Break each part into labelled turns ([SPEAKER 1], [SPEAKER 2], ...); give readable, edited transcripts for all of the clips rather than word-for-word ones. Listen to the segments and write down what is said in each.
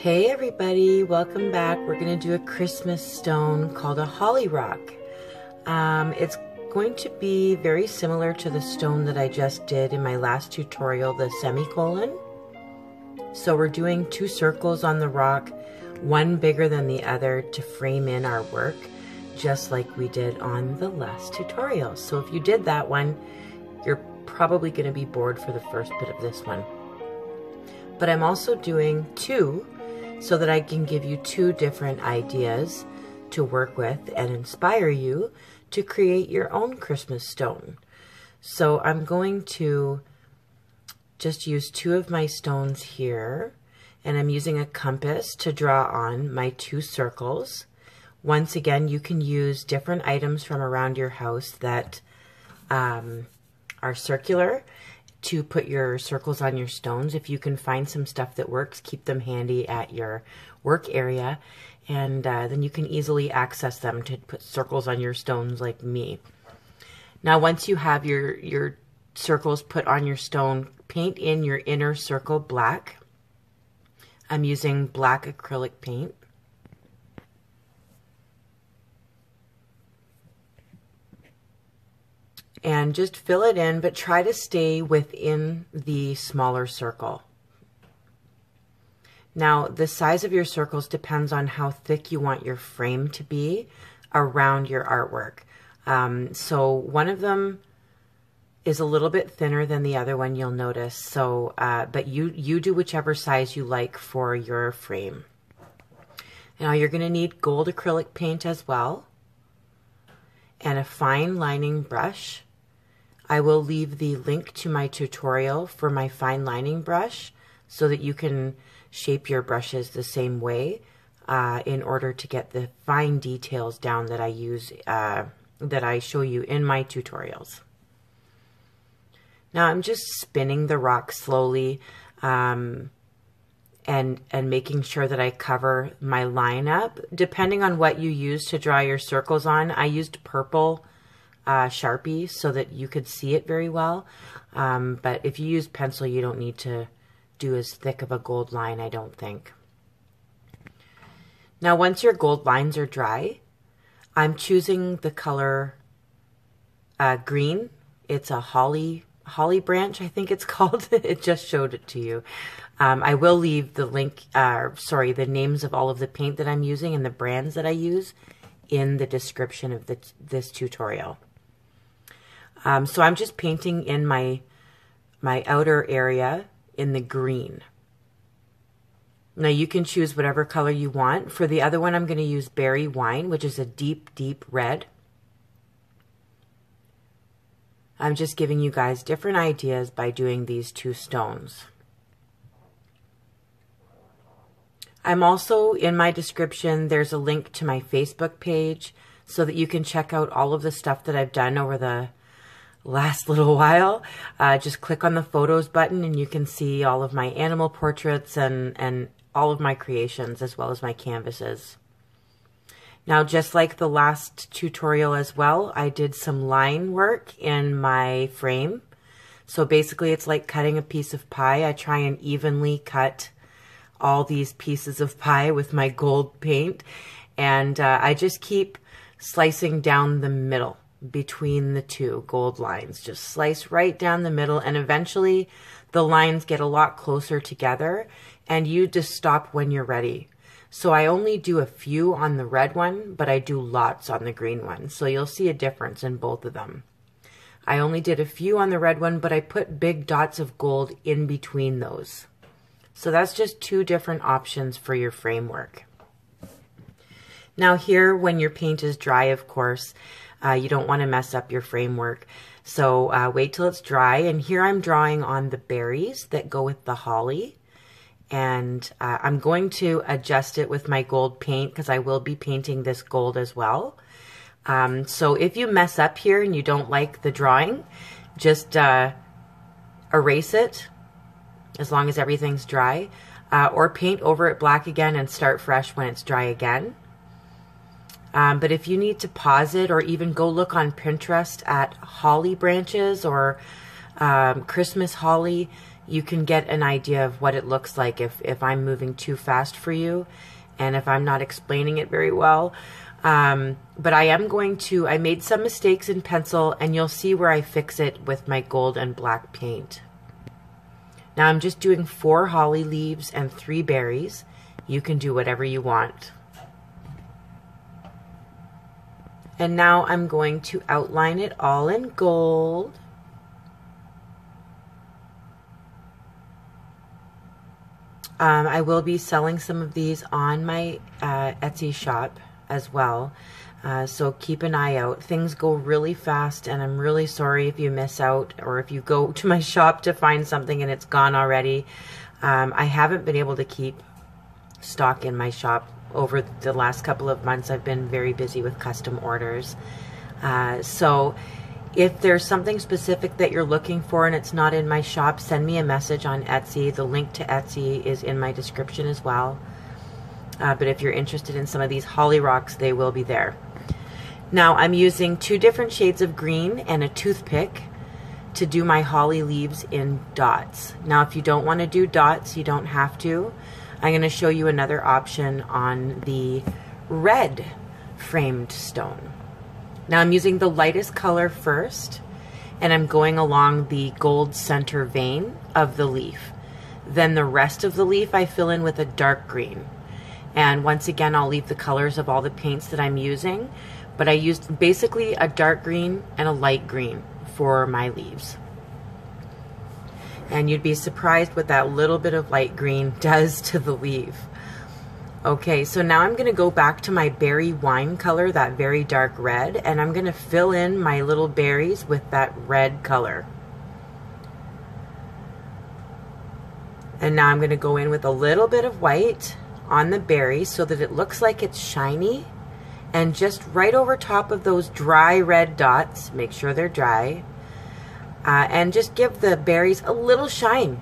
[SPEAKER 1] Hey everybody, welcome back. We're going to do a Christmas stone called a holly rock. It's going to be very similar to the stone that I just did in my last tutorial, the semicolon. So we're doing 2 circles on the rock, one bigger than the other to frame in our work, just like we did on the last tutorial. So if you did that one, you're probably going to be bored for the first bit of this one. But I'm also doing 2 so that I can give you 2 different ideas to work with and inspire you to create your own Christmas stone. So I'm going to just use 2 of my stones here, and I'm using a compass to draw on my 2 circles. Once again, you can use different items from around your house that are circular to put your circles on your stones. If you can find some stuff that works, keep them handy at your work area, and then you can easily access them to put circles on your stones like me. Now once you have your circles put on your stone, paint in your inner circle black. I'm using black acrylic paint. And just fill it in, but try to stay within the smaller circle. Now, the size of your circles depends on how thick you want your frame to be around your artwork. So one of them is a little bit thinner than the other one, you'll notice. So, but you do whichever size you like for your frame. Now you're gonna need gold acrylic paint as well, and a fine lining brush. I will leave the link to my tutorial for my fine lining brush so that you can shape your brushes the same way in order to get the fine details down that I use, that I show you in my tutorials. Now I'm just spinning the rock slowly and making sure that I cover my line up. Depending on what you use to draw your circles on, I used purple Sharpie so that you could see it very well. But if you use pencil, you don't need to do as thick of a gold line, I don't think. Now once your gold lines are dry, I'm choosing the color green. It's a holly branch, I think it's called. It just showed it to you. I will leave the link, the names of all of the paint that I'm using and the brands that I use in the description of this tutorial. So I'm just painting in my outer area in the green. Now you can choose whatever color you want. For the other one, I'm going to use berry wine, which is a deep, deep red. I'm just giving you guys different ideas by doing these 2 stones. I'm also, in my description, there's a link to my Facebook page so that you can check out all of the stuff that I've done over the last little while. Just click on the photos button and you can see all of my animal portraits and all of my creations as well as my canvases. Now, just like the last tutorial as well, I did some line work in my frame. So basically it's like cutting a piece of pie. I try and evenly cut all these pieces of pie with my gold paint, and I just keep slicing down the middle between the 2 gold lines. Just slice right down the middle, and eventually the lines get a lot closer together, and you just stop when you're ready. So I only do a few on the red one, but I do lots on the green one. So you'll see a difference in both of them. I only did a few on the red one, but I put big dots of gold in between those. So that's just 2 different options for your framework. Now here, when your paint is dry, of course, you don't want to mess up your framework. So wait till it's dry. And here I'm drawing on the berries that go with the holly. And I'm going to adjust it with my gold paint because I will be painting this gold as well. So if you mess up here and you don't like the drawing, just erase it as long as everything's dry, or paint over it black again and start fresh when it's dry again. But if you need to pause it or even go look on Pinterest at holly branches or Christmas holly, you can get an idea of what it looks like if I'm moving too fast for you and if I'm not explaining it very well. But I made some mistakes in pencil, and you'll see where I fix it with my gold and black paint. Now I'm just doing 4 holly leaves and 3 berries. You can do whatever you want. And now I'm going to outline it all in gold. I will be selling some of these on my Etsy shop as well, so keep an eye out. Things go really fast, and I'm really sorry if you miss out or if you go to my shop to find something and it's gone already. I haven't been able to keep stock in my shop over the last couple of months. I've been very busy with custom orders, so if there's something specific that you're looking for and it's not in my shop, send me a message on Etsy. The link to Etsy is in my description as well. But if you're interested in some of these holly rocks, they will be there. Now I'm using 2 different shades of green and a toothpick to do my holly leaves in dots. Now if you don't want to do dots, you don't have to. I'm going to show you another option on the red framed stone. Now I'm using the lightest color first, and I'm going along the gold center vein of the leaf. Then the rest of the leaf I fill in with a dark green. And once again, I'll leave the colors of all the paints that I'm using, but I used basically a dark green and a light green for my leaves. And you'd be surprised what that little bit of light green does to the leaf. Okay, so now I'm going to go back to my berry wine color, that very dark red, and I'm going to fill in my little berries with that red color. And now I'm going to go in with a little bit of white on the berries so that it looks like it's shiny, and just right over top of those dry red dots, make sure they're dry, and just give the berries a little shine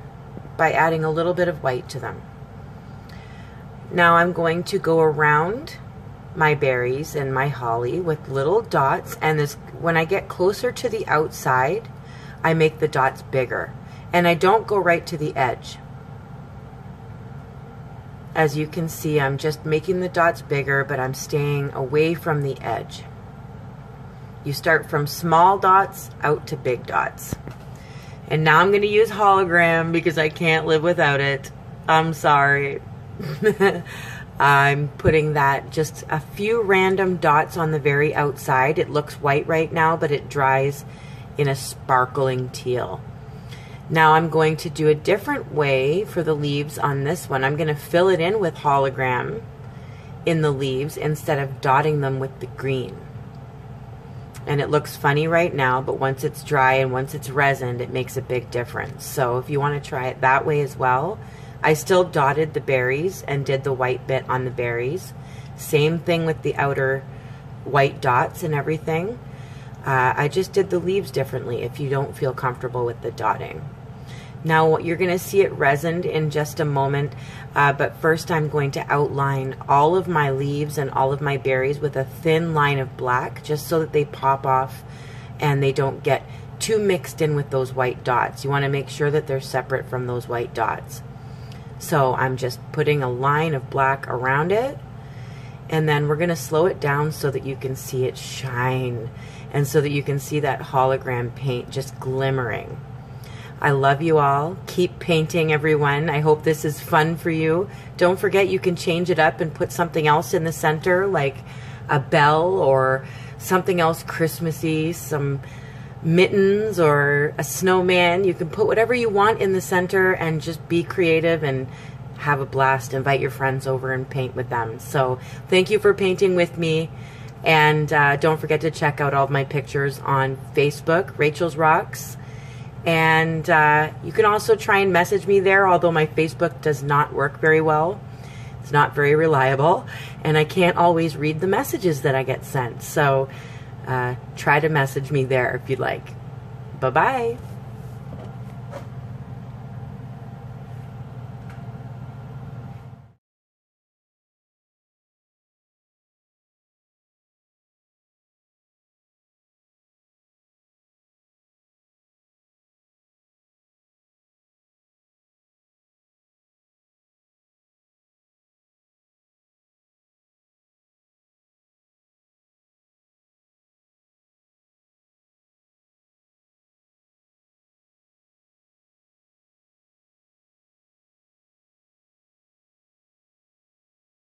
[SPEAKER 1] by adding a little bit of white to them. Now I'm going to go around my berries and my holly with little dots, and when I get closer to the outside, I make the dots bigger, and I don't go right to the edge. As you can see, I'm just making the dots bigger, but I'm staying away from the edge. You start from small dots out to big dots. And now I'm going to use hologram because I can't live without it. I'm sorry. I'm putting that just a few random dots on the very outside. It looks white right now, but it dries in a sparkling teal. Now I'm going to do a different way for the leaves on this one. I'm going to fill it in with hologram in the leaves instead of dotting them with the green. And it looks funny right now, but once it's dry and once it's resined, it makes a big difference. So if you want to try it that way as well, I still dotted the berries and did the white bit on the berries. Same thing with the outer white dots and everything. I just did the leaves differently if you don't feel comfortable with the dotting. Now you're going to see it resined in just a moment, but first I'm going to outline all of my leaves and all of my berries with a thin line of black, just so that they pop off and they don't get too mixed in with those white dots. You want to make sure that they're separate from those white dots. So I'm just putting a line of black around it, and then we're going to slow it down so that you can see it shine and so that you can see that hologram paint just glimmering. I love you all. Keep painting, everyone. I hope this is fun for you. Don't forget you can change it up and put something else in the center, like a bell or something else Christmassy, some mittens or a snowman. You can put whatever you want in the center and just be creative and have a blast. Invite your friends over and paint with them. So thank you for painting with me. And don't forget to check out all of my pictures on Facebook, Rachel's Rocks. And you can also try and message me there, although my Facebook does not work very well. It's not very reliable, and I can't always read the messages that I get sent. So try to message me there if you'd like. Bye-bye.